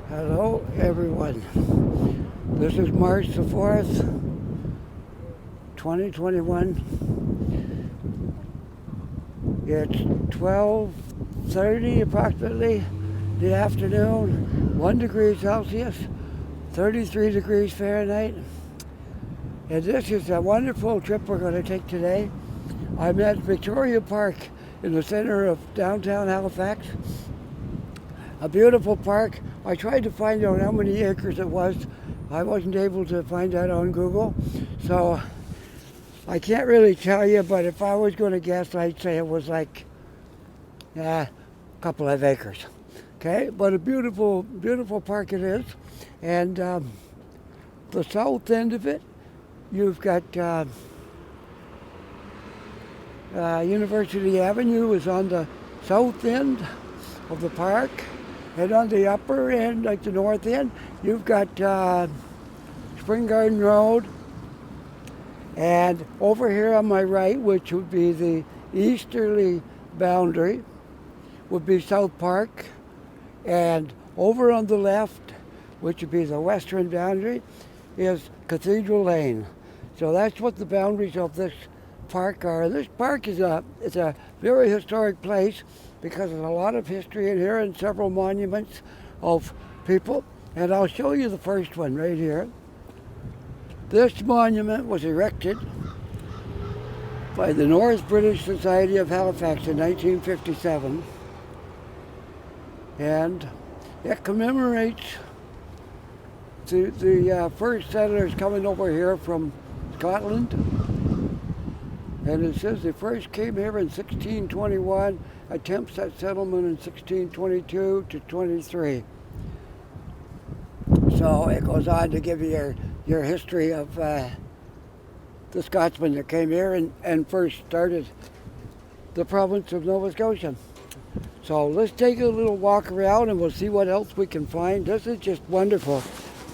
Hello, everyone. This is March the 4th, 2021. It's 12:30 approximately in the afternoon, 1 degree Celsius, 33 degrees Fahrenheit. And this is a wonderful trip we're going to take today. I'm at Victoria Park in the center of downtown Halifax. A beautiful park. I tried to find out how many acres it was. I wasn't able to find that on Google. So I can't really tell you, but if I was going to guess, I'd say it was like a couple of acres. Okay, but a beautiful, beautiful park it is. And the south end of it, you've got University Avenue is on the south end of the park. And on the upper end, like the north end, you've got Spring Garden Road. And over here on my right, which would be the easterly boundary, would be South Park. And over on the left, which would be the western boundary, is Cathedral Lane. So that's what the boundaries of this park are. This park is a very historic place because there's a lot of history in here and several monuments of people. And I'll show you the first one right here. This monument was erected by the North British Society of Halifax in 1957. And it commemorates the first settlers coming over here from Scotland. And it says they first came here in 1621, attempts at settlement in 1622 to 23. So it goes on to give you your history of the Scotsmen that came here and first started the province of Nova Scotia. So let's take a little walk around and we'll see what else we can find. This is just wonderful,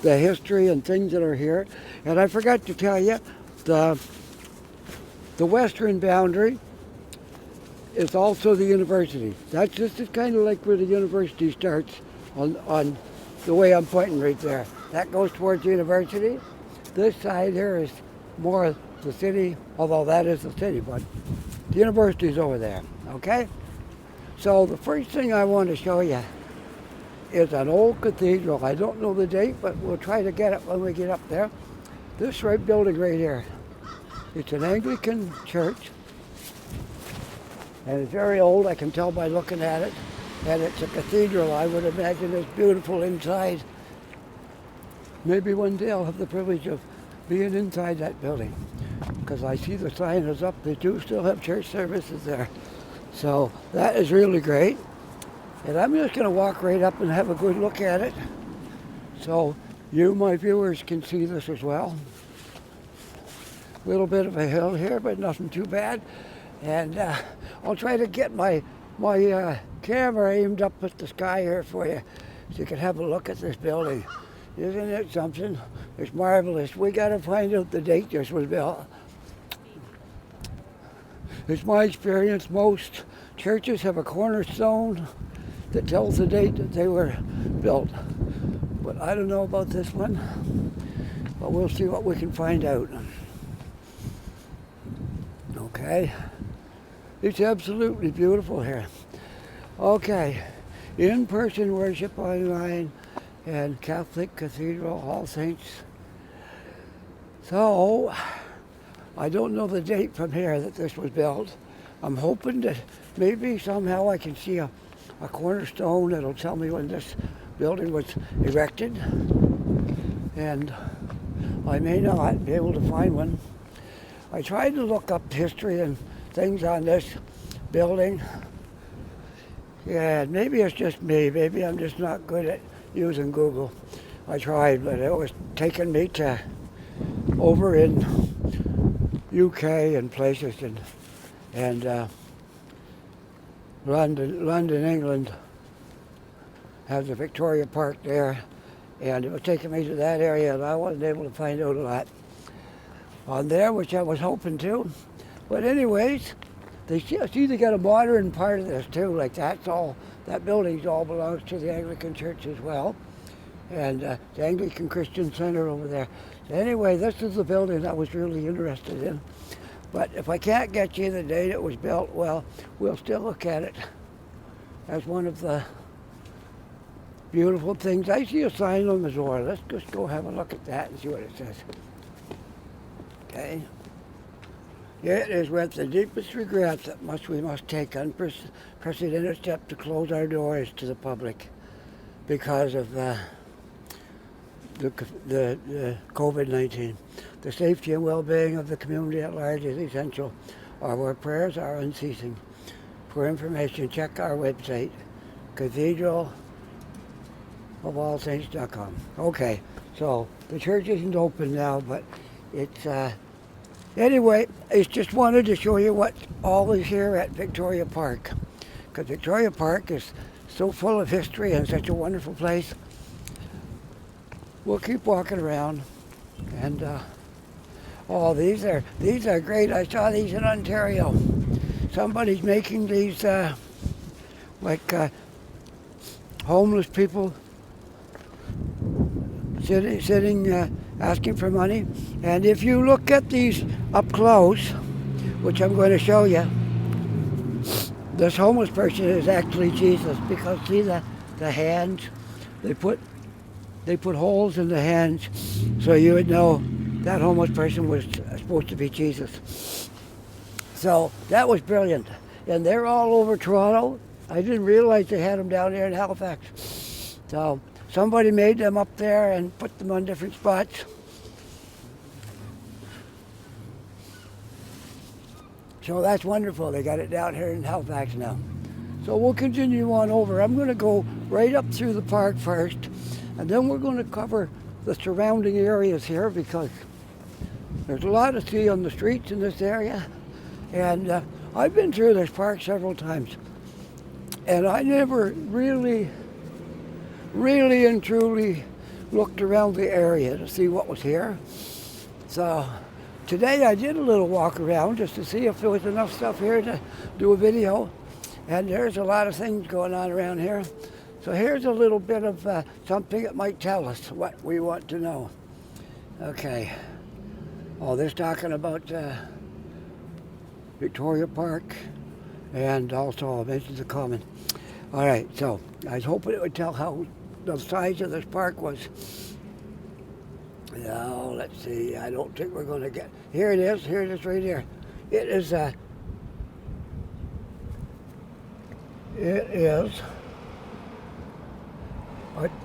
the history and things that are here. And I forgot to tell you, the western boundary is also the university. This is kind of like where the university starts on the way I'm pointing right there. That goes towards the university. This side here is more the city, although that is the city, but the university's over there, okay? So the first thing I want to show you is an old cathedral. I don't know the date, but we'll try to get it when we get up there. This building right here. It's an Anglican church, and it's very old, I can tell by looking at it. And it's a cathedral. I would imagine it's beautiful inside. Maybe one day I'll have the privilege of being inside that building, because I see the sign is up. They do still have church services there. So that is really great. And I'm just going to walk right up and have a good look at it, so you, my viewers, can see this as well. A little bit of a hill here, but nothing too bad. And I'll try to get my camera aimed up at the sky here for you, so you can have a look at this building. Isn't it something? It's marvelous. We got to find out the date this was built. It's my experience, most churches have a cornerstone that tells the date that they were built. But I don't know about this one, but we'll see what we can find out. Okay, it's absolutely beautiful here. Okay, in-person worship online and Catholic Cathedral, All Saints. So, I don't know the date from here that this was built. I'm hoping that maybe somehow I can see a cornerstone that'll tell me when this building was erected. And I may not be able to find one. I tried to look up history and things on this building. Yeah, maybe it's just me. Maybe I'm just not good at using Google. I tried, but it was taking me to over in UK and places and London, England has a Victoria Park there, and it was taking me to that area, and I wasn't able to find out a lot on there, which I was hoping to. But anyways, they see they got a modern part of this too, like that building all belongs to the Anglican Church as well. and the Anglican Christian Center over there. So anyway, this is the building I was really interested in. But if I can't get you the date it was built, well, we'll still look at it as one of the beautiful things. I see a sign on the door. Let's just go have a look at that and see what it says. Okay. It is with the deepest regret that we must take unprecedented steps to close our doors to the public because of the COVID-19. The safety and well-being of the community at large is essential. Our prayers are unceasing. For information, check our website, cathedralofallsaints.com. Okay, so the church isn't open now, but it's anyway, I just wanted to show you what all is here at Victoria Park, because Victoria Park is so full of history and such a wonderful place. We'll keep walking around, and oh, these are great. I saw these in Ontario. Somebody's making these homeless people sitting asking for money. And if you look at these up close, which I'm going to show you, this homeless person is actually Jesus, because see the hands, they put holes in the hands so you would know that homeless person was supposed to be Jesus. So that was brilliant. And they're all over Toronto. I didn't realize they had them down there in Halifax. So somebody made them up there and put them on different spots. So that's wonderful. They got it down here in Halifax now. So we'll continue on over. I'm going to go right up through the park first, and then we're going to cover the surrounding areas here, because there's a lot to see on the streets in this area. And I've been through this park several times, and I never really and truly looked around the area to see what was here. So today I did a little walk around just to see if there was enough stuff here to do a video. And there's a lot of things going on around here. So here's a little bit of something that might tell us what we want to know. Okay. Oh, they're talking about Victoria Park, and also I mentioned the Common. All right, so I was hoping it would tell how the size of this park was. Now, let's see. I don't think we're going to get... Here it is right here. It is a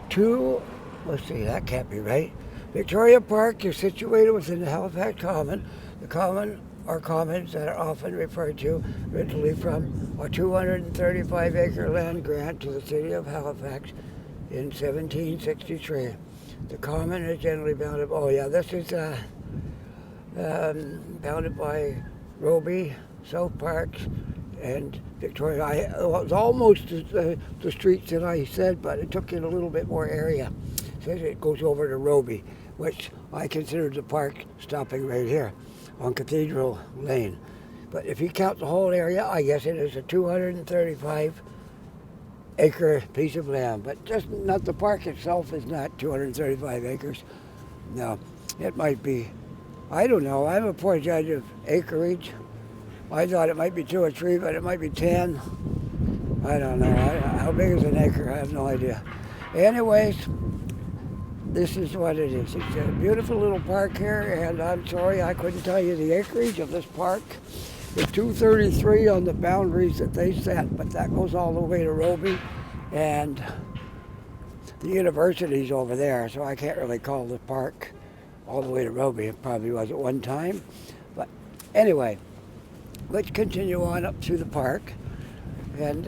two... Let's see, that can't be right. Victoria Park is situated within the Halifax Common. The Common are commons that are often referred to originally from a 235-acre land grant to the city of Halifax in 1763. The Common is generally bounded... Oh yeah, this is bounded by Roby, South Park, and Victoria. It was almost the streets that I said, but it took in a little bit more area. It says it goes over to Roby, which I consider the park stopping right here on Cathedral Lane. But if you count the whole area, I guess it is a 235-acre piece of land. But just not the park itself is not 235 acres. No, it might be, I don't know. I'm a poor judge of acreage. I thought it might be 2 or 3, but it might be 10. I don't know. How big is an acre? I have no idea. Anyways, this is what it is. It's a beautiful little park here, and I'm sorry I couldn't tell you the acreage of this park. It's 233 on the boundaries that they set, but that goes all the way to Roby, and the university's over there, so I can't really call the park all the way to Roby. It probably was at one time. But anyway, let's continue on up through the park. And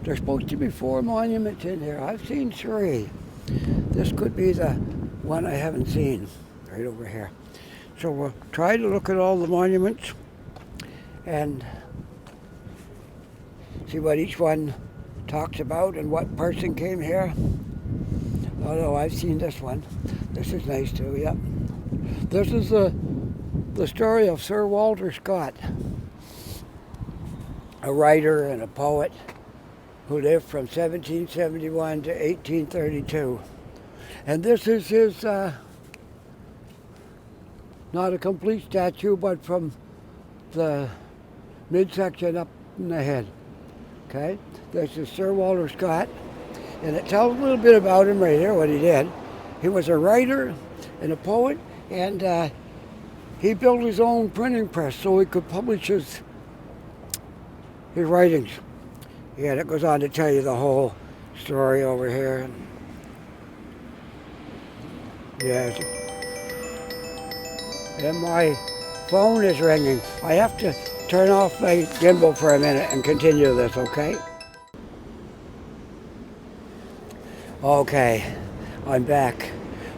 there's supposed to be 4 monuments in here. I've seen 3. This could be the one I haven't seen, right over here. So we'll try to look at all the monuments and see what each one talks about and what person came here. Although I've seen this one. This is nice too, yep. This is the story of Sir Walter Scott, a writer and a poet. who lived from 1771 to 1832. And this is his, not a complete statue, but from the midsection up in the head. Okay, this is Sir Walter Scott, and it tells a little bit about him right here, what he did. He was a writer and a poet, and he built his own printing press so he could publish his writings. Yeah, it goes on to tell you the whole story over here. Yes. And my phone is ringing. I have to turn off my gimbal for a minute and continue this, okay? Okay, I'm back.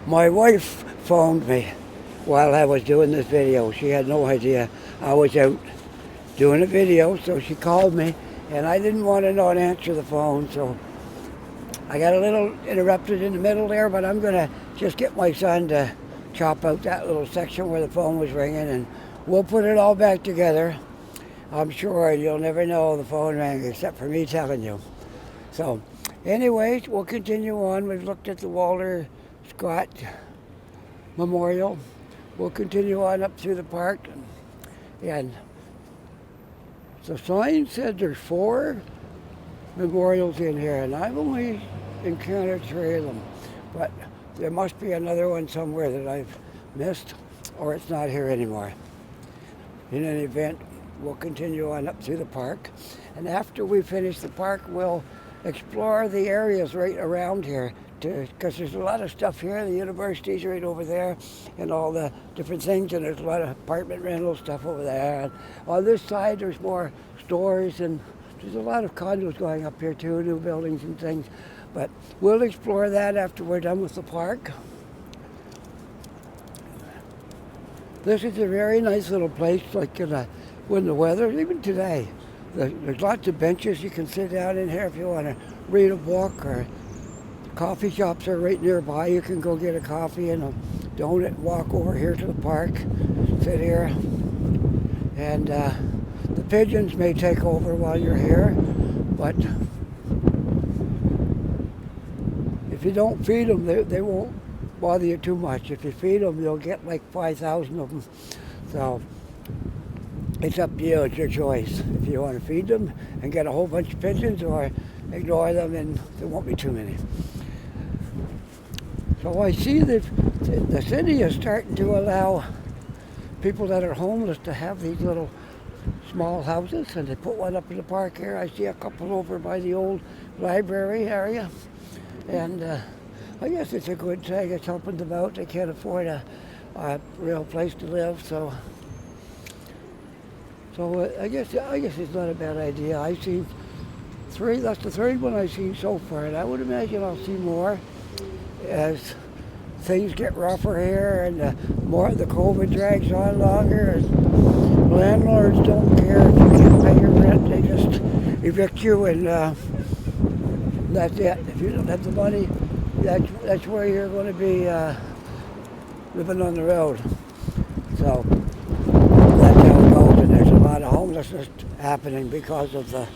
My wife phoned me while I was doing this video. She had no idea I was out doing a video, so she called me, and I didn't want to not answer the phone, so I got a little interrupted in the middle there, but I'm going to just get my son to chop out that little section where the phone was ringing, and we'll put it all back together. I'm sure you'll never know the phone rang except for me telling you. So, anyways, we'll continue on. We've looked at the Walter Scott Memorial. We'll continue on up through the park, and the sign said there's 4 memorials in here, and I've only encountered 3 of them, but there must be another one somewhere that I've missed, or it's not here anymore. In any event, we'll continue on up through the park, and after we finish the park, we'll explore the areas right around here, because there's a lot of stuff here. The university's right over there, and all the different things, and there's a lot of apartment rental stuff over there. And on this side, there's more stores, and there's a lot of condos going up here too, new buildings and things. But we'll explore that after we're done with the park. This is a very nice little place, like when the weather, even today. There's lots of benches you can sit down in here if you want to read a book, or coffee shops are right nearby. You can go get a coffee and a donut, walk over here to the park, sit here. And the pigeons may take over while you're here, but if you don't feed them, they won't bother you too much. If you feed them, you'll get like 5,000 of them. So it's up to you, it's your choice. If you want to feed them and get a whole bunch of pigeons, or ignore them and there won't be too many. So I see that the city is starting to allow people that are homeless to have these little small houses, and they put one up in the park here. I see a couple over by the old library area, and I guess it's a good thing. It's helping them out. They can't afford a real place to live, so I guess it's not a bad idea. I've seen 3. That's the 3rd one I've seen so far, and I would imagine I'll see more as things get rougher here, and more the COVID drags on longer, and landlords don't care if you can't pay your rent. They just evict you, and that's it. If you don't have the money, that's where you're going to be living on the road. So that's how it goes, and there's a lot of homelessness happening because of the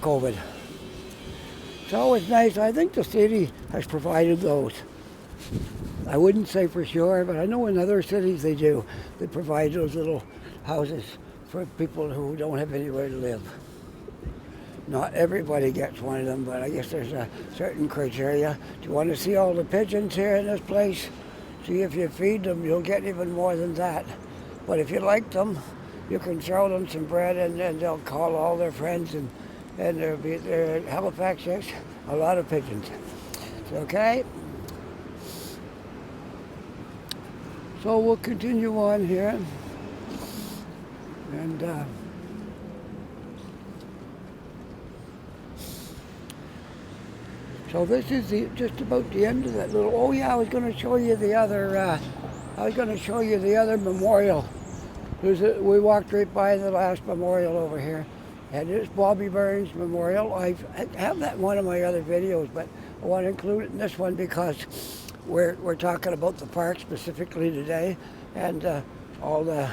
COVID. So it's nice. I think the city has provided those. I wouldn't say for sure, but I know in other cities they do. They provide those little houses for people who don't have anywhere to live. Not everybody gets one of them, but I guess there's a certain criteria. Do you want to see all the pigeons here in this place? See, if you feed them, you'll get even more than that. But if you like them, you can throw them some bread, and then they'll call all their friends, and there'll be Halifax, yes, a lot of pigeons. Okay? So we'll continue on here. And so this is just about the end of that little. Oh yeah, I was going to show you the other. Memorial. We walked right by the last memorial over here, and it's Bobby Burns Memorial. I have that in one of my other videos, but I want to include it in this one because we're talking about the park specifically today, and all the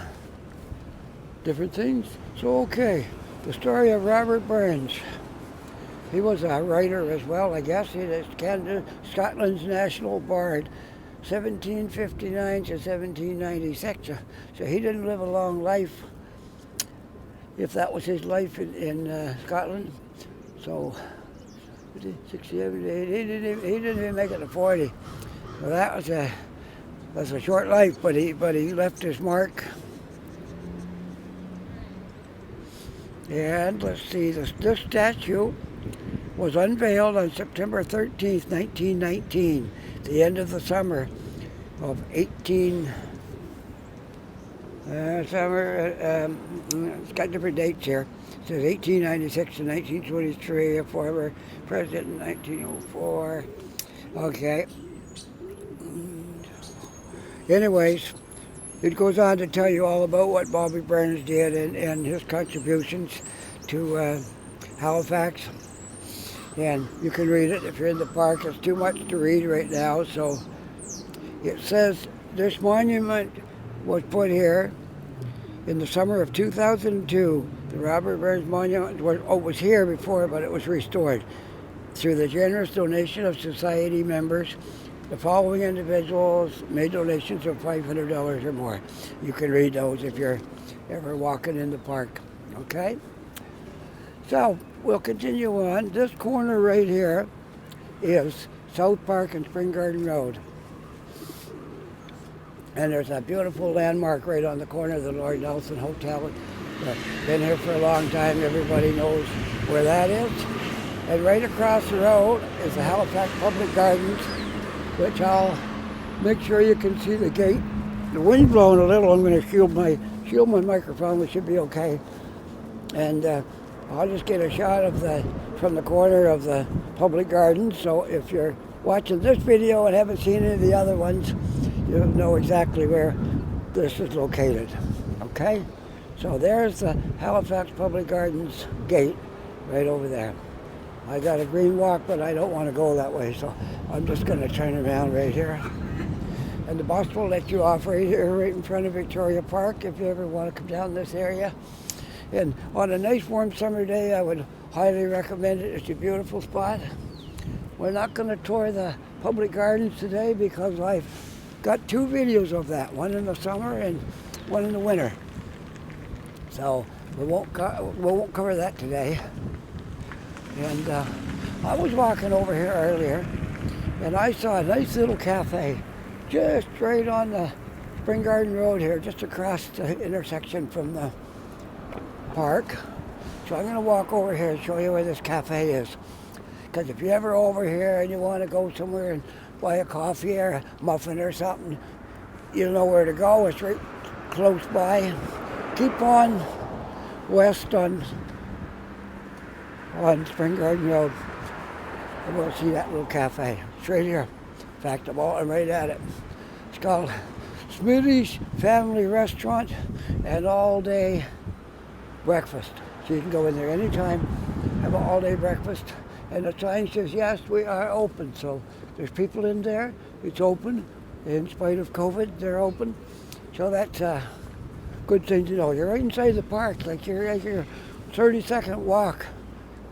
different things. So okay, the story of Robert Burns. He was a writer as well, I guess. He is Canada, Scotland's national bard, 1759 to 1796. So he didn't live a long life, if that was his life in Scotland. So 67, he didn't even make it to 40. Well, that's a short life, but he left his mark. And let's see, this statue was unveiled on September 13th, 1919, the end of the summer of it's got different dates here. It says 1896 to 1923, a former president in 1904. Okay. Anyways, it goes on to tell you all about what Bobby Burns did and his contributions to Halifax. And you can read it if you're in the park. It's too much to read right now. So it says this monument was put here in the summer of 2002. The Robert Burns Monument was here before, but it was restored through the generous donation of society members. The following individuals made donations of $500 or more. You can read those if you're ever walking in the park. Okay? So we'll continue on. This corner right here is South Park and Spring Garden Road. And there's a beautiful landmark right on the corner of the Lord Nelson Hotel. Been here for a long time. Everybody knows where that is. And right across the road is the Halifax Public Gardens, which I'll make sure you can see the gate. The wind's blowing a little. I'm going to shield my microphone. We should be okay. And I'll just get a shot of from the corner of the public gardens. So if you're watching this video and haven't seen any of the other ones, you'll know exactly where this is located. Okay? So there's the Halifax Public Gardens gate right over there. I got a green walk, but I don't want to go that way, so I'm just going to turn around right here. And the bus will let you off right here, right in front of Victoria Park, if you ever want to come down this area. And on a nice warm summer day, I would highly recommend it. It's a beautiful spot. We're not going to tour the public gardens today because I've got two videos of that, one in the summer and one in the winter. So we won't cover that today. And I was walking over here earlier, and I saw a nice little cafe just right on the Spring Garden Road here, just across the intersection from the park. So I'm going to walk over here and show you where this cafe is. Because if you're ever over here and you want to go somewhere and buy a coffee or a muffin or something, you know where to go. It's right close by. Keep on west on Spring Garden Road, and we'll see that little cafe. It's right here. In fact, I'm right at it. It's called Smitty's Family Restaurant and All-Day Breakfast. So you can go in there anytime, have an all-day breakfast. And the sign says, yes, we are open. So there's people in there. It's open. In spite of COVID, they're open. So that's a good thing to know. You're right inside the park, like you're 30-second walk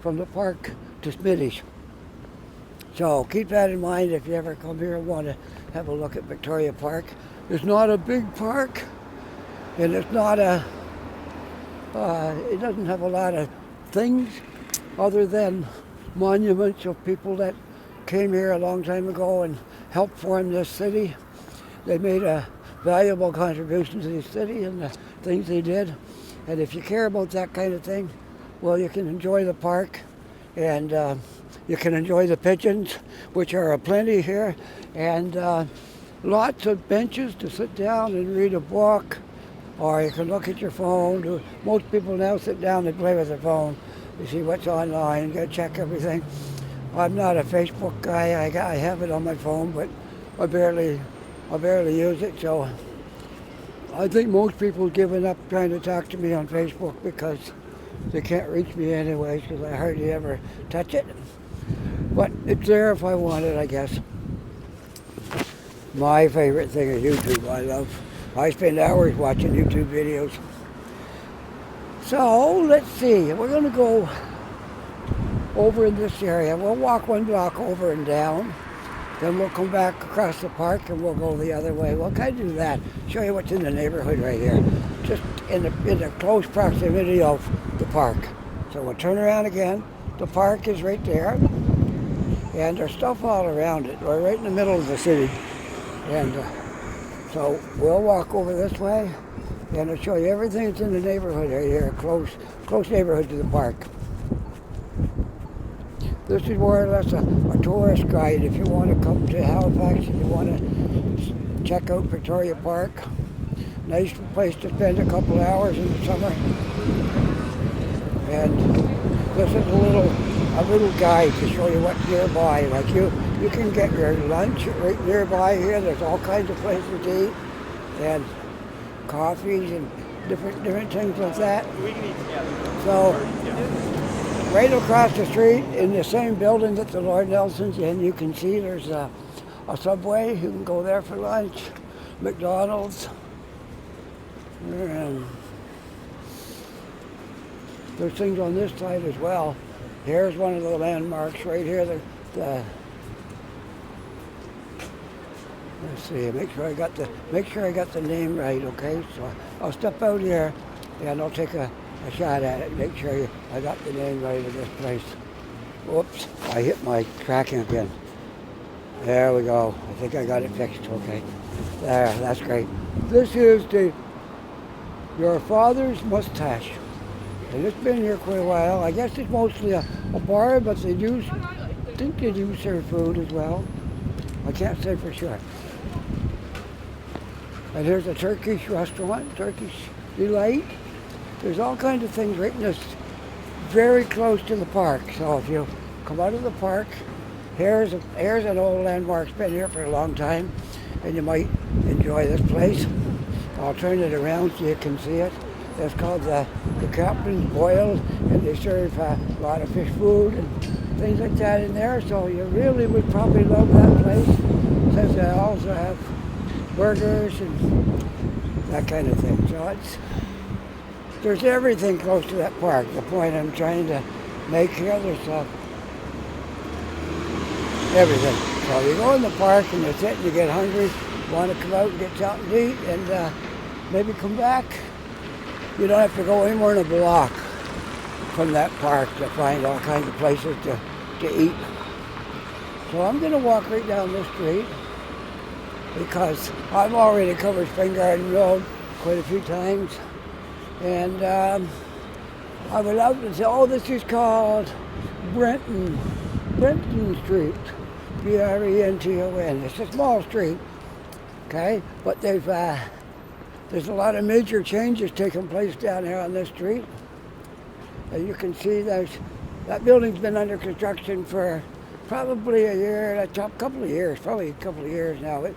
from the park to Smitty's. So keep that in mind if you ever come here and want to have a look at Victoria Park. It's not a big park, and it's not it doesn't have a lot of things other than monuments of people that came here a long time ago and helped form this city. They made a valuable contribution to the city and the things they did. And if you care about that kind of thing, well, you can enjoy the park, and you can enjoy the pigeons, which are aplenty here, and lots of benches to sit down and read a book, or you can look at your phone. Most people now sit down and play with their phone. You see what's online, go check everything. I'm not a Facebook guy. I have it on my phone, but I barely use it. So I think most people have given up trying to talk to me on Facebook because they can't reach me anyways, because I hardly ever touch it. But it's there if I want it, I guess. My favorite thing is YouTube. I spend hours watching YouTube videos. So let's see. We're going to go over in this area. We'll walk 1 block over and down. Then we'll come back across the park and we'll go the other way. We'll kind of do that. Show you what's in the neighborhood right here. Just in the close proximity of the park. So we'll turn around again. The park is right there. And there's stuff all around it. We're right in the middle of the city. And so we'll walk over this way. And I'll show you everything that's in the neighborhood right here. Close neighborhood to the park. This is more or less a tourist guide if you want to come to Halifax and you want to check out Victoria Park. Nice place to spend a couple hours in the summer. And this is a little guide to show you what's nearby. Like you can get your lunch right nearby here. There's all kinds of places to eat and coffees and different things like that. We can eat together. So. Right across the street in the same building that the Lord Nelson's in, you can see there's a Subway. You can go there for lunch. McDonald's. And there's things on this side as well. Here's one of the landmarks right here. Let's see. Make sure I got the name right. Okay, so I'll step out here and I'll take a shot at it. Make sure I got the name right of this place. Whoops, I hit my tracking again. There we go. I think I got it fixed. Okay, there. That's great. This is your father's mustache, and it's been here quite a while. I guess it's mostly a bar, but I think they do serve food as well. I can't say for sure. And here's a Turkish restaurant, Turkish Delight. There's all kinds of things right in this, very close to the park. So if you come out of the park, here's an old landmark. It's been here for a long time, and you might enjoy this place. I'll turn it around so you can see it. It's called the Captain's Boil, and they serve a lot of fish food and things like that in there. So you really would probably love that place. Since they also have burgers and that kind of thing. So there's everything close to that park. The point I'm trying to make here, there's everything. So you go in the park and you sit and you get hungry, you want to come out and get something to eat and maybe come back. You don't have to go any more than a block from that park to find all kinds of places to eat. So I'm going to walk right down this street because I've already covered Spring Garden Road quite a few times. And I would love to say, oh, this is called Brenton Street, Brenton. It's a small street, okay? But there's a lot of major changes taking place down here on this street. As you can see, that building's been under construction for probably a couple of years now.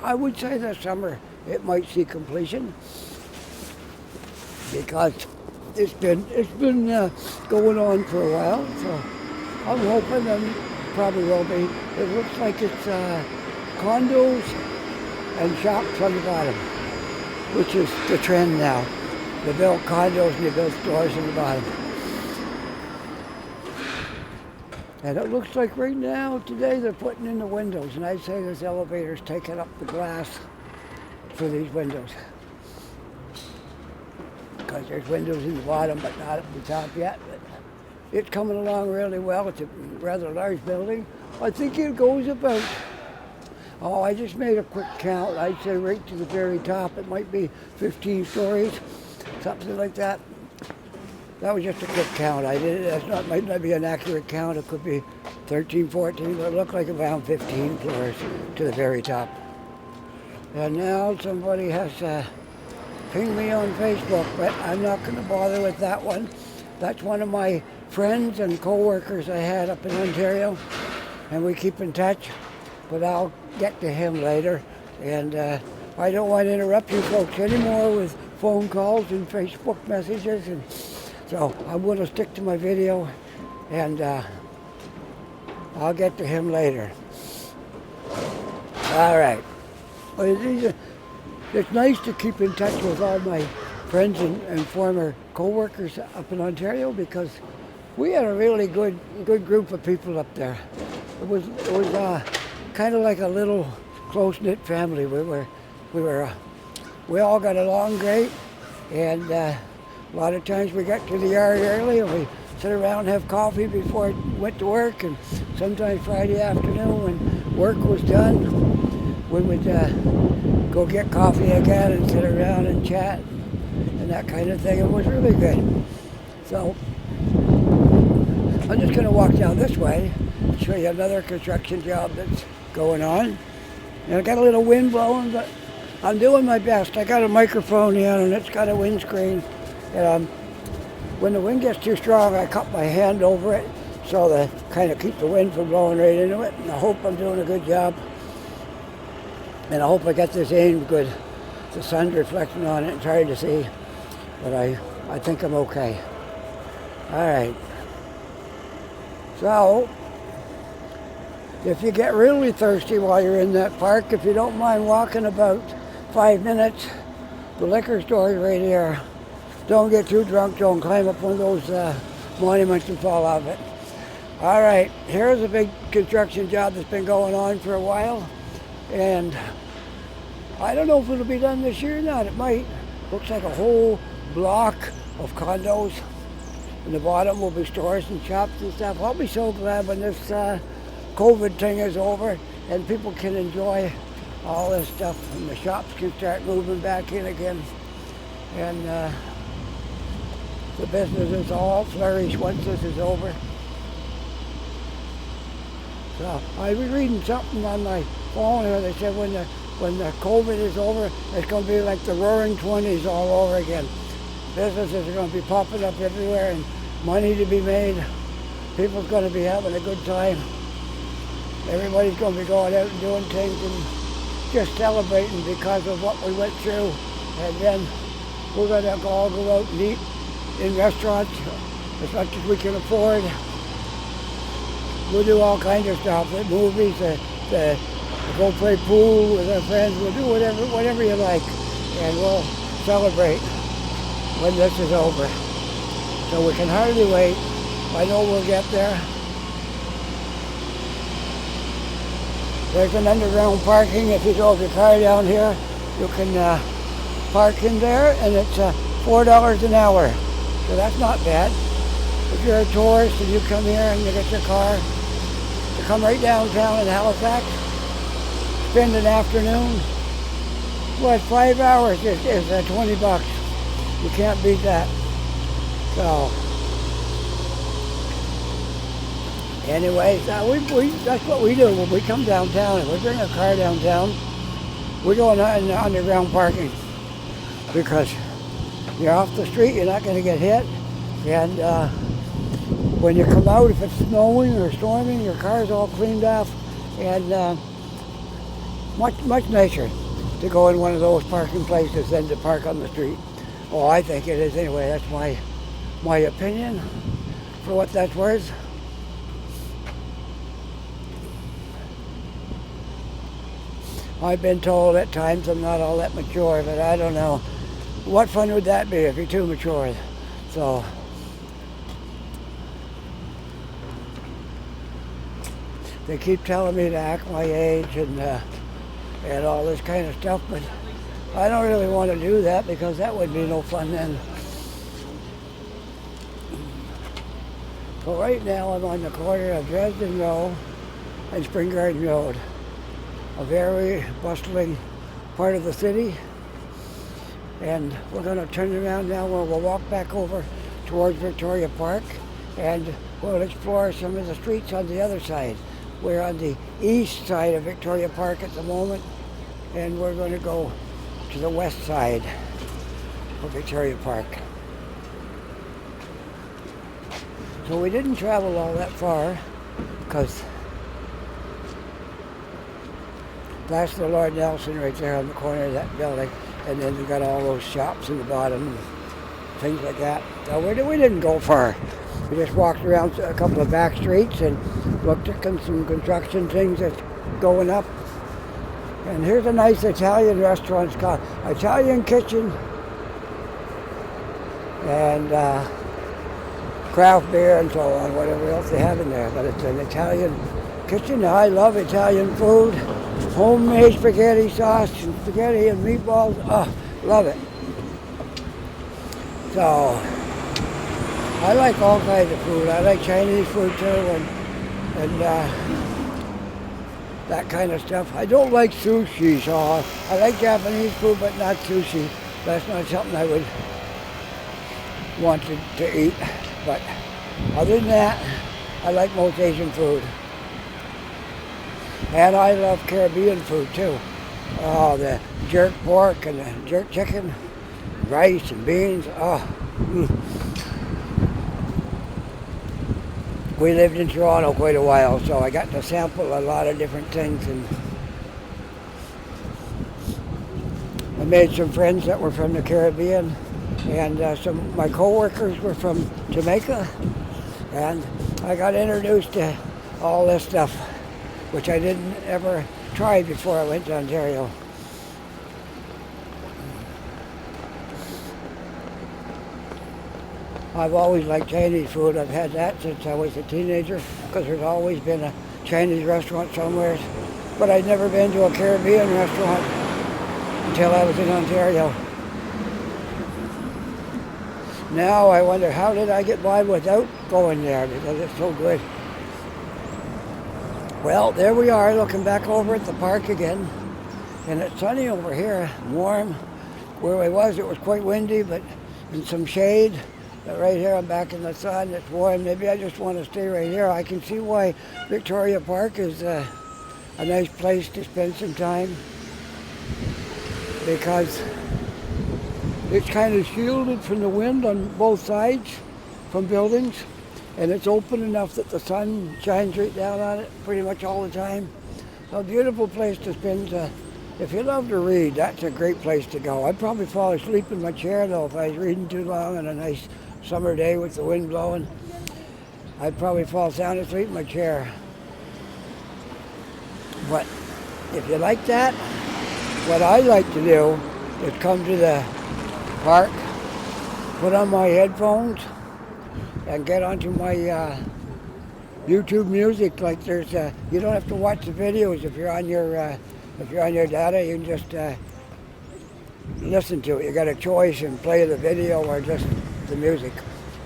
I would say this summer it might see completion, because it's been going on for a while, so I'm hoping and probably will be. It looks like it's condos and shops on the bottom, which is the trend now. They build condos and they build stores on the bottom. And it looks like right now, today, they're putting in the windows, and I'd say this elevator's taking up the glass for these windows. Because there's windows in the bottom, but not at the top yet. But it's coming along really well. It's a rather large building. I think it goes about, I just made a quick count. I'd say right to the very top, it might be 15 stories, something like that. That was just a quick count. Might not be an accurate count. It could be 13, 14, but it looked like around 15 floors to the very top. And now somebody has pinged me on Facebook, but I'm not going to bother with that one. That's one of my friends and co-workers I had up in Ontario, and we keep in touch, but I'll get to him later. And I don't want to interrupt you folks anymore with phone calls and Facebook messages, and so I'm going to stick to my video, and I'll get to him later. All right. Well, it's nice to keep in touch with all my friends and former co-workers up in Ontario, because We had a really good group of people up there. It was kind of like a little close-knit family. We all got along great, and a lot of times we got to the yard early and we sit around and have coffee before I went to work, and sometimes Friday afternoon when work was done, we would go get coffee again and sit around and chat and that kind of thing. It was really good. So I'm just going to walk down this way and show you another construction job that's going on. And I got a little wind blowing, but I'm doing my best. I got a microphone in and it's got a windscreen. And when the wind gets too strong, I cup my hand over it so that kind of keep the wind from blowing right into it. And I hope I'm doing a good job. And I hope I got this aimed good. The sun's reflecting on it. It's hard to see, but I think I'm okay. All right. So, if you get really thirsty while you're in that park, if you don't mind walking about 5 minutes, the liquor store is right here. Don't get too drunk, don't climb up one of those monuments and fall off it. All right, here's a big construction job that's been going on for a while, and I don't know if it'll be done this year or not. It might. Looks like a whole block of condos. In the bottom will be stores and shops and stuff. I'll be so glad when this COVID thing is over and people can enjoy all this stuff and the shops can start moving back in again. And the businesses all flourish once this is over. So I was reading something on my phone here. They said when the COVID is over, it's going to be like the Roaring '20s all over again. Businesses are going to be popping up everywhere and money to be made. People's going to be having a good time. Everybody's going to be going out and doing things and just celebrating because of what we went through. And then we're going to all go out and eat in restaurants as much as we can afford. We'll do all kinds of stuff, the movies, go play pool with our friends. We'll do whatever you like, and we'll celebrate when this is over. So we can hardly wait. I know we'll get there. There's an underground parking. If you drove your car down here, you can park in there, and it's $4 an hour. So that's not bad. If you're a tourist and you come here and you get your car, you come right downtown in Halifax, spend an afternoon. 5 hours is $20. You can't beat that. So, anyway, that's what we do when we come downtown. If we bring a car downtown, we go in the underground parking because you're off the street, you're not going to get hit. And when you come out, if it's snowing or storming, your car's all cleaned off, and much nicer to go in one of those parking places than to park on the street. Oh, I think it is anyway. That's my opinion, for what that's worth. I've been told at times I'm not all that mature, but I don't know. What fun would that be if you're too mature? So, they keep telling me to act my age and all this kind of stuff, but I don't really want to do that because that would be no fun then. So right now I'm on the corner of Dresden Road and Spring Garden Road, a very bustling part of the city. And we're going to turn around now where we'll walk back over towards Victoria Park, and we'll explore some of the streets on the other side. We're on the east side of Victoria Park at the moment, and we're going to go to the west side of Victoria Park. So we didn't travel all that far because that's the Lord Nelson right there on the corner of that building. And then you got all those shops in the bottom and things like that. So we didn't go far. We just walked around a couple of back streets and looked at some construction things that's going up. And here's a nice Italian restaurant. It's called Italian Kitchen. And craft beer and so on, whatever else they have in there. But it's an Italian kitchen. I love Italian food. Homemade spaghetti sauce and spaghetti and meatballs. Oh, love it. So, I like all kinds of food. I like Chinese food too, and that kind of stuff. I don't like sushi, so I like Japanese food, but not sushi. That's not something I would want to eat. But other than that, I like most Asian food. And I love Caribbean food too. Oh, the jerk pork and the jerk chicken, rice and beans. Oh. We lived in Toronto quite a while, so I got to sample a lot of different things, and I made some friends that were from the Caribbean, and some of my co-workers were from Jamaica, and I got introduced to all this stuff, which I didn't ever try before I went to Ontario. I've always liked Chinese food. I've had that since I was a teenager, because there's always been a Chinese restaurant somewhere. But I'd never been to a Caribbean restaurant until I was in Ontario. Now I wonder, how did I get by without going there, because it's so good. Well, there we are, looking back over at the park again. And it's sunny over here, warm. Where I was, it was quite windy, but in some shade. But right here, I'm back in the sun, it's warm. Maybe I just want to stay right here. I can see why Victoria Park is a nice place to spend some time, because it's kind of shielded from the wind on both sides from buildings, and it's open enough that the sun shines right down on it pretty much all the time. So a beautiful place to spend. If you love to read, that's a great place to go. I'd probably fall asleep in my chair though if I was reading too long on a nice summer day with the wind blowing. I'd probably fall sound asleep in my chair. But if you like that, what I like to do is come to the park, put on my headphones, and get onto my YouTube music. Like there's, you don't have to watch the videos if you're on your data. You can just listen to it. You got a choice and play the video or just the music.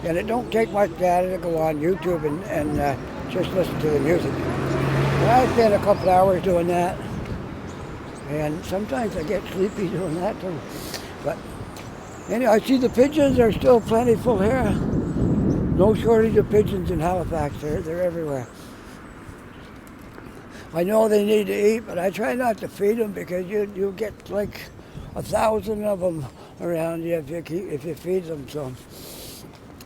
And it don't take much data to go on YouTube and just listen to the music. And I spend a couple hours doing that, and sometimes I get sleepy doing that too. But anyway, I see the pigeons are still plentiful here. No shortage of pigeons in Halifax. They're everywhere. I know they need to eat, but I try not to feed them, because you get like 1,000 of them around you if you feed them. So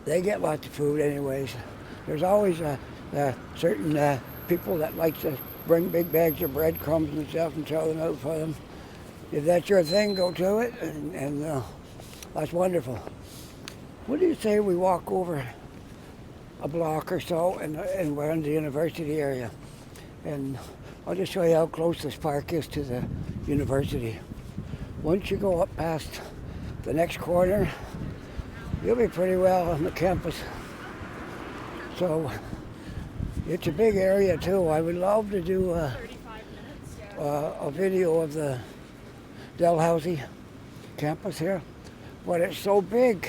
they get lots of food anyways. There's always certain people that like to bring big bags of breadcrumbs and stuff and throw them out for them. If that's your thing, go to it, and that's wonderful. What do you say we walk over a block or so and we're in the university area? And I'll just show you how close this park is to the university. Once you go up past the next corner, you'll be pretty well on the campus. So it's a big area too. I would love to do a video of the Dalhousie campus here, but it's so big.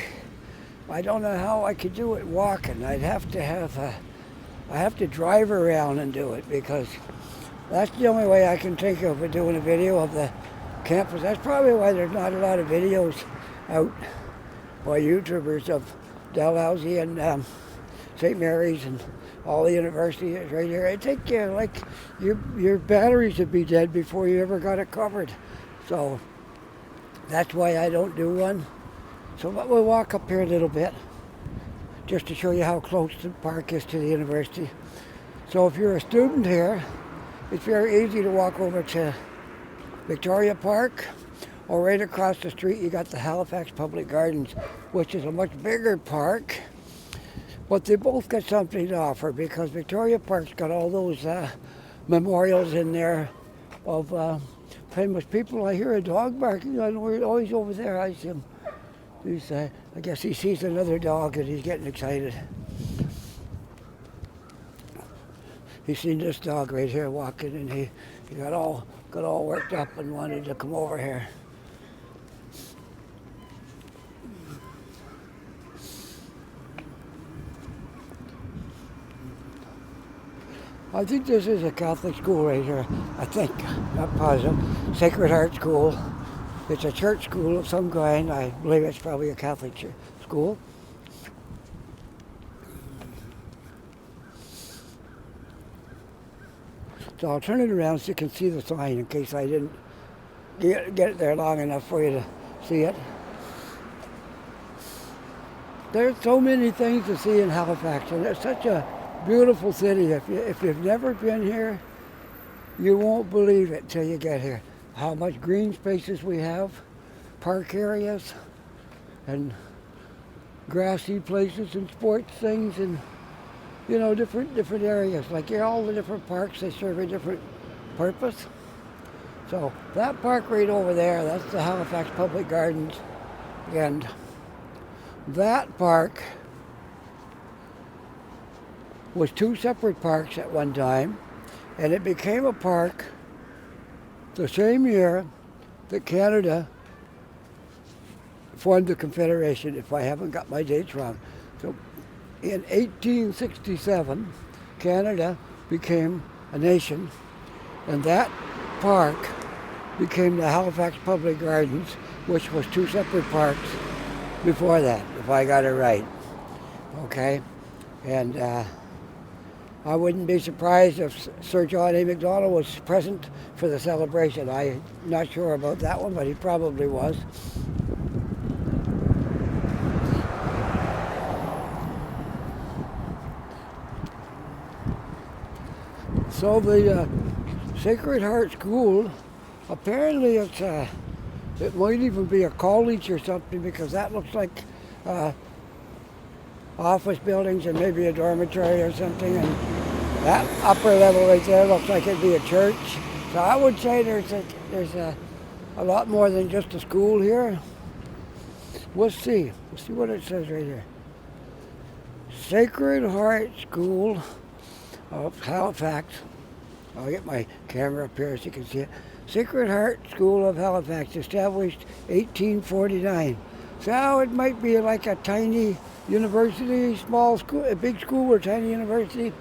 I don't know how I could do it walking. I have to drive around and do it, because that's the only way I can think of doing a video of the campus. That's probably why there's not a lot of videos out by YouTubers of Dalhousie and St. Mary's and all the universities right here. It'd take you like your batteries would be dead before you ever got it covered. So that's why I don't do one. So we'll walk up here a little bit just to show you how close the park is to the university. So if you're a student here, it's very easy to walk over to Victoria Park, or right across the street you got the Halifax Public Gardens, which is a much bigger park, but they both got something to offer, because Victoria Park's got all those memorials in there of famous people. I hear a dog barking. I know we're always over there. I see him. I guess he sees another dog and he's getting excited. he seen this dog right here walking, and he got all worked up and wanted to come over here. I think this is a Catholic school right here. I think, not positive. Sacred Heart School. It's a church school of some kind. I believe it's probably a Catholic school. So I'll turn it around so you can see the sign in case I didn't get it there long enough for you to see it. There's so many things to see in Halifax, and it's such a beautiful city. If you've never been here, you won't believe it till you get here. How much green spaces we have, park areas, and grassy places and sports things, and different areas. Like all the different parks, they serve a different purpose. So that park right over there, that's the Halifax Public Gardens, and that park was two separate parks at one time, and it became a park the same year that Canada formed the Confederation, if I haven't got my dates wrong. So in 1867, Canada became a nation, and that park became the Halifax Public Gardens, which was two separate parks before that, if I got it right. Okay? And I wouldn't be surprised if Sir John A. Macdonald was present for the celebration. I'm not sure about that one, but he probably was. So the Sacred Heart School, apparently it might even be a college or something, because that looks like office buildings and maybe a dormitory or something, and that upper level right there looks like it'd be a church. So I would say there's a lot more than just a school here. We'll see what it says right here. Sacred Heart School of Halifax. I'll get my camera up here so you can see it. Sacred Heart School of Halifax, established 1849. So it might be like a tiny university, small school, a big school or tiny university,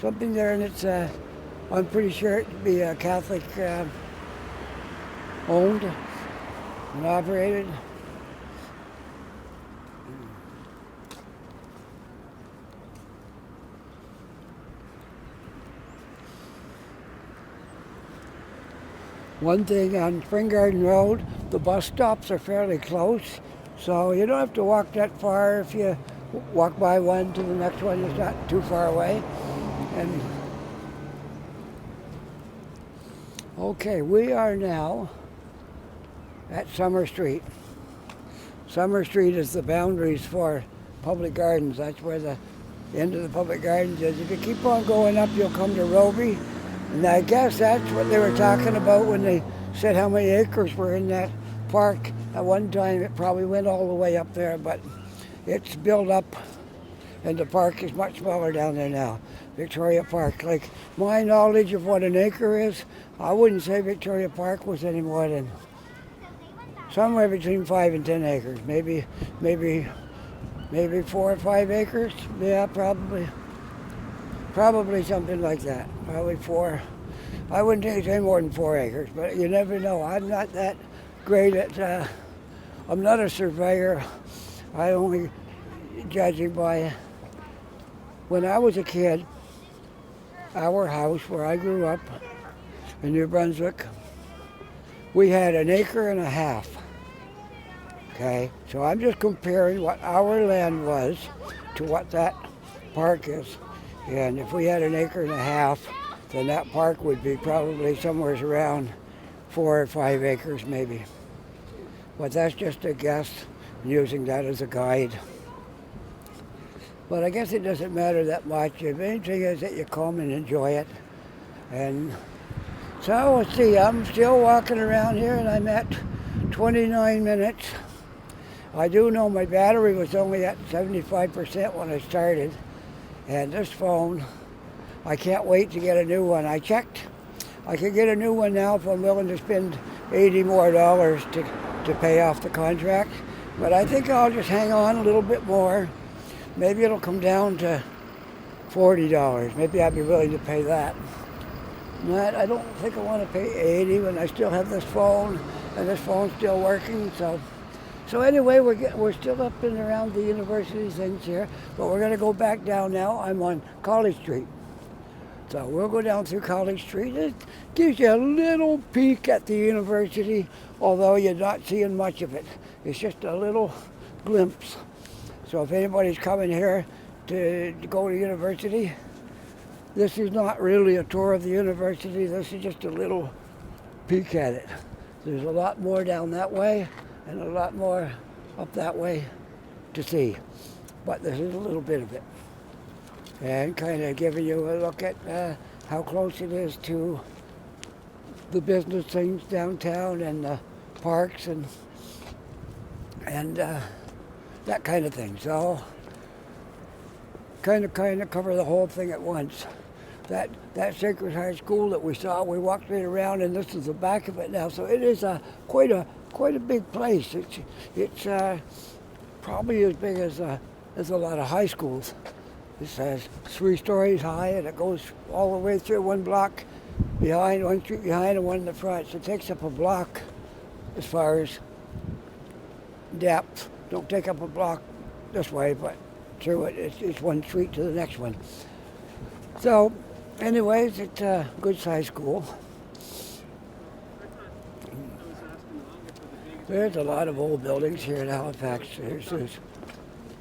something there, and it's, I'm pretty sure it'd be a Catholic owned and operated. One thing on Spring Garden Road, the bus stops are fairly close, so you don't have to walk that far. If you walk by one to the next one, it's not too far away. And okay, we are now at Summer Street. Summer Street is the boundaries for public gardens. That's where the end of the public gardens is. If you keep on going up, you'll come to Roby. And I guess that's what they were talking about when they said how many acres were in that park. At one time, it probably went all the way up there, but it's built up, and the park is much smaller down there now. Victoria Park, like my knowledge of what an acre is, I wouldn't say Victoria Park was any more than somewhere between 5 and 10 acres, maybe 4 or 5 acres. Yeah, probably something like that. Probably 4. I wouldn't say more than 4 acres, but you never know. I'm not that great at. I'm not a surveyor. I only judging by. When I was a kid, our house where I grew up in New Brunswick, we had 1.5 acres. Okay, so I'm just comparing what our land was to what that park is. And if we had 1.5 acres, then that park would be probably somewhere around 4 or 5 acres maybe. But that's just a guess, using that as a guide. But I guess it doesn't matter that much. The main thing is that you come and enjoy it. And so let's see, I'm still walking around here, and I'm at 29 minutes. I do know my battery was only at 75% when I started. And this phone, I can't wait to get a new one. I checked. I could get a new one now if I'm willing to spend $80 more to pay off the contract. But I think I'll just hang on a little bit more. Maybe it'll come down to $40. Maybe I'd be willing to pay that. But I don't think I want to pay $80 when I still have this phone, and this phone's still working. So anyway, we're still up and around the university things here, but we're going to go back down now. I'm on College Street. So we'll go down through College Street. It gives you a little peek at the university, although you're not seeing much of it. It's just a little glimpse. So if anybody's coming here to go to university, this is not really a tour of the university. This is just a little peek at it. There's a lot more down that way and a lot more up that way to see. But this is a little bit of it. And kind of giving you a look at how close it is to the business things downtown and the parks and that kind of thing. So kind of cover the whole thing at once. That Sacred Heart School that we saw, we walked right around, and this is the back of it now. So it is quite a big place. It's probably as big as a lot of high schools. This has 3 stories high, and it goes all the way through one block behind, one street behind, and one in the front. So it takes up a block as far as depth. Don't take up a block this way, but through it, it's one street to the next one. So, anyways, it's a good-sized school. There's a lot of old buildings here in Halifax.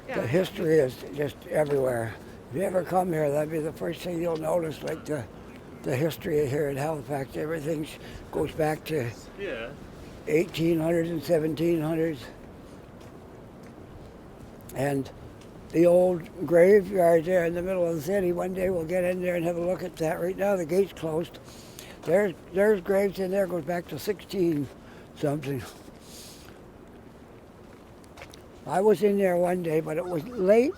The history is just everywhere. If you ever come here, that'd be the first thing you'll notice, like the history here in Halifax. Everything goes back to 1800s and 1700s. And the old graveyard there in the middle of the city, one day we'll get in there and have a look at that. Right now the gate's closed. There's graves in there, goes back to 16 something. I was in there one day, but it was late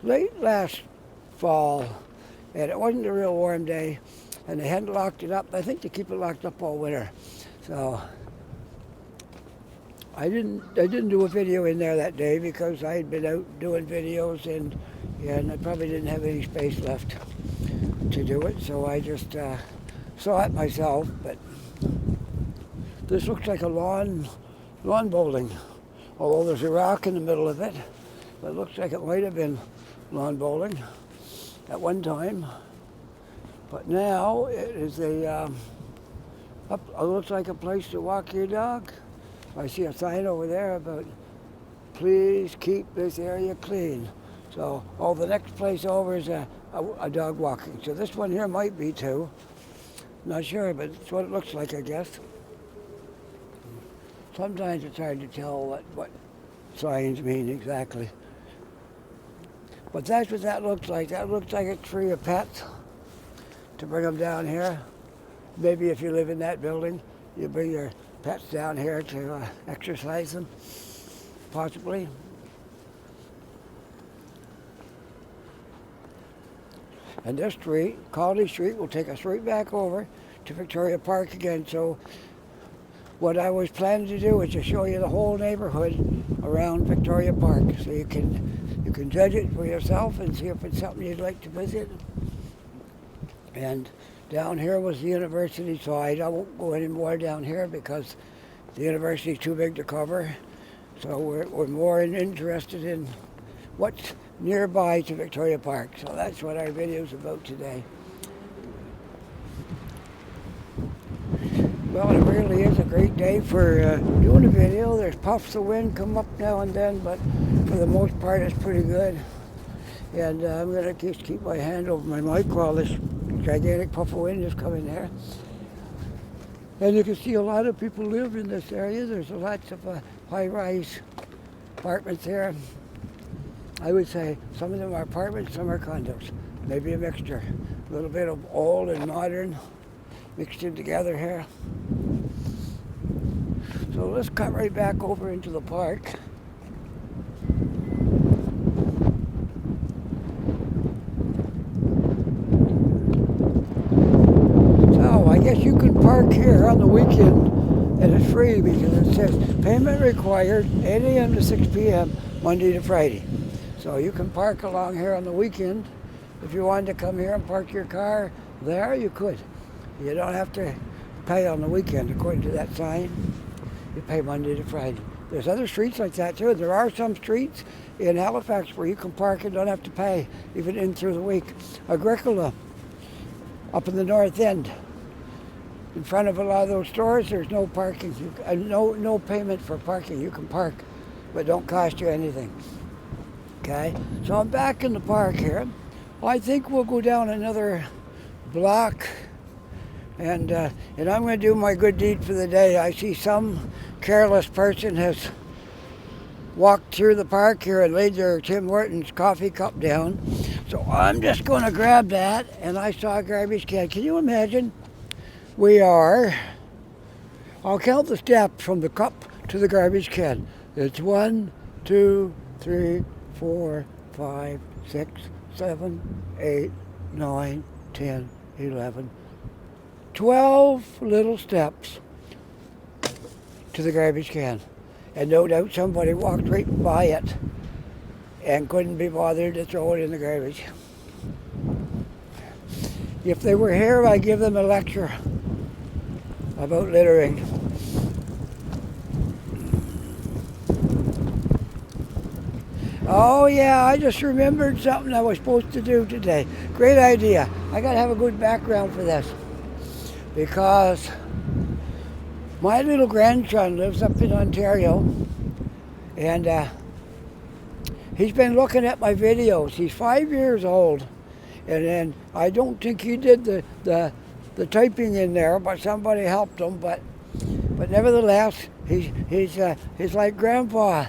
last fall, and it wasn't a real warm day, and they hadn't locked it up. I think they keep it locked up all winter. So I didn't do a video in there that day because I had been out doing videos, and I probably didn't have any space left to do it, so I just saw it myself. But this looks like a lawn bowling. Although there's a rock in the middle of it, but it looks like it might have been lawn bowling at one time. But now it is it looks like a place to walk your dog. I see a sign over there about please keep this area clean. So, the next place over is a dog walking. So this one here might be too. Not sure, but it's what it looks like, I guess. Sometimes it's hard to tell what signs mean exactly. But that's what that looks like. That looks like it's for your pets to bring them down here. Maybe if you live in that building, you bring your pets down here to exercise them, possibly. And this street, College Street, will take us right back over to Victoria Park again. So what I was planning to do is to show you the whole neighborhood around Victoria Park, so you can judge it for yourself and see if it's something you'd like to visit. And down here was the university side. I won't go any more down here because the university is too big to cover. So we're more interested in what's nearby to Victoria Park. So that's what our video is about today. Well, it really is a great day for doing a video. There's puffs of wind come up now and then, but for the most part it's pretty good. And I'm going to just keep my hand over my mic while this gigantic puff of wind is coming there. And you can see a lot of people live in this area. There's lots of high-rise apartments here. I would say some of them are apartments, some are condos. Maybe a mixture. A little bit of old and modern mixed in together here. So let's cut right back over into the park. park here on the weekend, and it's free because it says payment required 8 a.m. to 6 p.m. Monday to Friday. So you can park along here on the weekend. If you wanted to come here and park your car there, you could. You don't have to pay on the weekend according to that sign. You pay Monday to Friday. There's other streets like that too. There are some streets in Halifax where you can park and don't have to pay, even in through the week. Agricola, up in the north end, in front of a lot of those stores, there's no parking. No payment for parking. You can park, but don't cost you anything. Okay, so I'm back in the park here. I think we'll go down another block, and I'm going to do my good deed for the day. I see some careless person has walked through the park here and laid their Tim Hortons coffee cup down. So I'm just going to grab that, and I saw a garbage can. Can you imagine? I'll count the steps from the cup to the garbage can. It's 1, 2, 3, 4, 5, 6, 7, 8, 9, 10, 11, 12 little steps to the garbage can. And no doubt somebody walked right by it and couldn't be bothered to throw it in the garbage. If they were here, I'd give them a lecture about littering. Oh yeah, I just remembered something I was supposed to do today. Great idea. I gotta have a good background for this, because my little grandson lives up in Ontario, and he's been looking at my videos. He's 5 years old, and then I don't think he did the typing in there, but somebody helped him. But nevertheless, he's like Grandpa.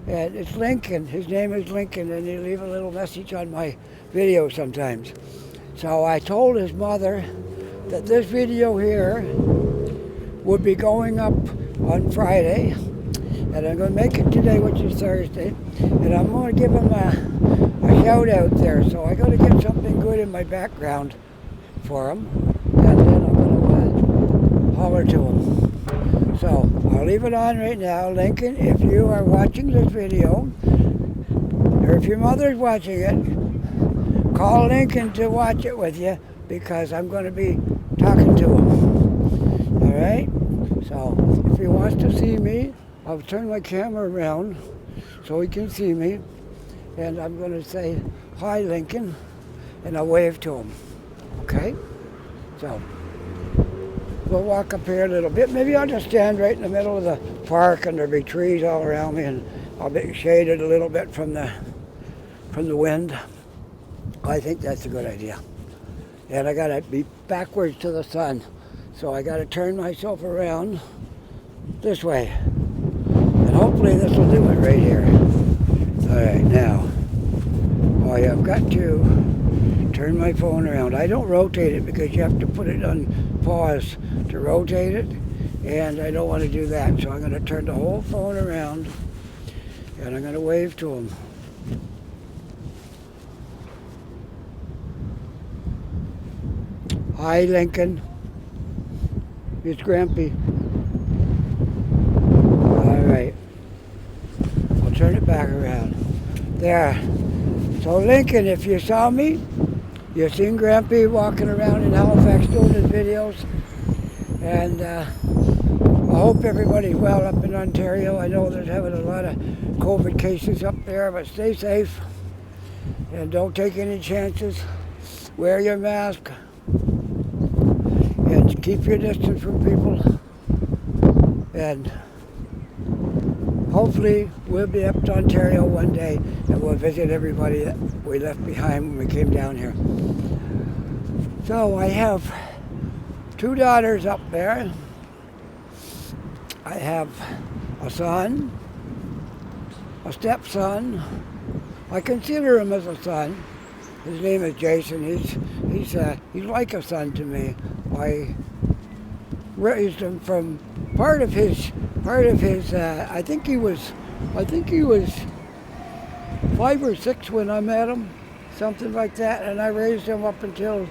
And it's Lincoln. His name is Lincoln, and he'll leave a little message on my video sometimes. So I told his mother that this video here would be going up on Friday, and I'm going to make it today, which is Thursday, and I'm going to give him a shout out there. So I got to get something good in my background for him, and then I'm going to holler to him. So I'll leave it on right now. Lincoln, if you are watching this video, or if your mother's watching it, call Lincoln to watch it with you, because I'm going to be talking to him. All right? So if he wants to see me, I'll turn my camera around so he can see me, and I'm going to say, "Hi, Lincoln," and I'll wave to him. Okay? So we'll walk up here a little bit. Maybe I'll just stand right in the middle of the park, and there'll be trees all around me, and I'll be shaded a little bit from the wind. I think that's a good idea. And I gotta be backwards to the sun, so I gotta turn myself around this way, and hopefully this will do it right here. All right, now I've got to turn my phone around. I don't rotate it because you have to put it on pause to rotate it, and I don't want to do that. So I'm going to turn the whole phone around, and I'm going to wave to him. Hi, Lincoln. It's Grampy. All right. I'll turn it back around. There. So Lincoln, if you saw me, you've seen Grampy walking around in Halifax doing his videos. And I hope everybody's well up in Ontario. I know they're having a lot of COVID cases up there, but stay safe and don't take any chances. Wear your mask and keep your distance from people. And hopefully we'll be up to Ontario one day, and we'll visit everybody that we left behind when we came down here. So I have 2 daughters up there. I have a son, a stepson. I consider him as a son. His name is Jason. He's like a son to me. I raised him from part of his. I think he was 5 or 6 when I met him, something like that, and I raised him up until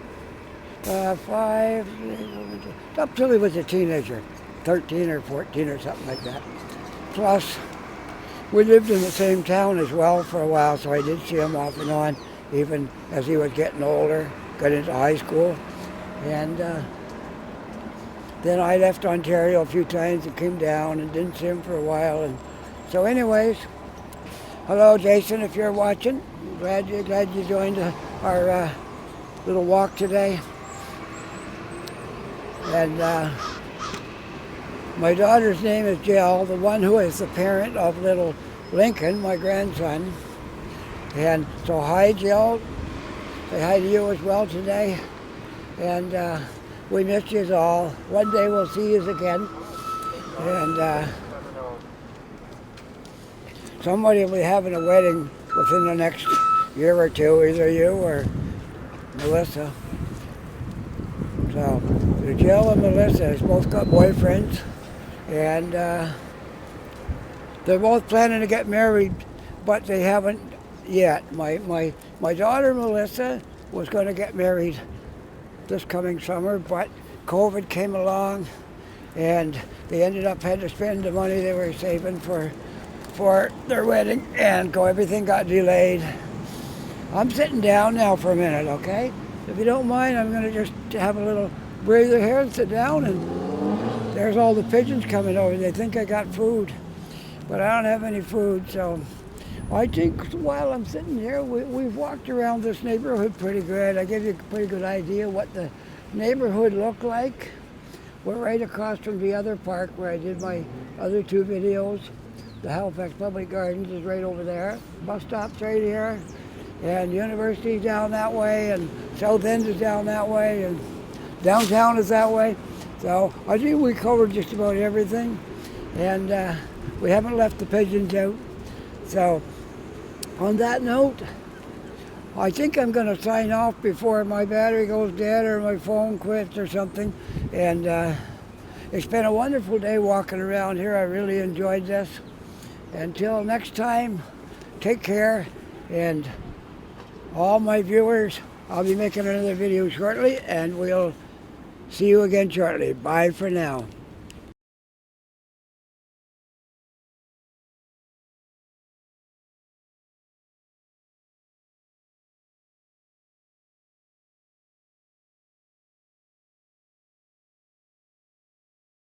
up till he was a teenager, 13 or 14 or something like that. Plus, we lived in the same town as well for a while, so I did see him off and on, even as he was getting older, got into high school. And then I left Ontario a few times and came down and didn't see him for a while. And so anyways, hello Jason, if you're watching. Glad you joined our little walk today. And my daughter's name is Jill, the one who is the parent of little Lincoln, my grandson. And so hi Jill, say hi to you as well today. And we miss you all. One day we'll see you again. And somebody will be having a wedding within the next year or two, either you or Melissa. So Jill and Melissa has both got boyfriends, and they're both planning to get married, but they haven't yet. My daughter Melissa was going to get married this coming summer, but COVID came along, and they ended up had to spend the money they were saving for their wedding, and everything got delayed. I'm sitting down now for a minute, okay? If you don't mind, I'm going to just have a little breather here and sit down, and there's all the pigeons coming over. They think I got food, but I don't have any food, so I think while I'm sitting here, we've walked around this neighborhood pretty good. I gave you a pretty good idea what the neighborhood looked like. We're right across from the other park where I did my other two videos. The Halifax Public Gardens is right over there. Bus stop's right here. And University's down that way, and South End is down that way, and downtown is that way. So I think we covered just about everything. And we haven't left the pigeons out. So on that note, I think I'm going to sign off before my battery goes dead or my phone quits or something. And it's been a wonderful day walking around here. I really enjoyed this. Until next time, take care. And all my viewers, I'll be making another video shortly, and we'll see you again shortly. Bye for now.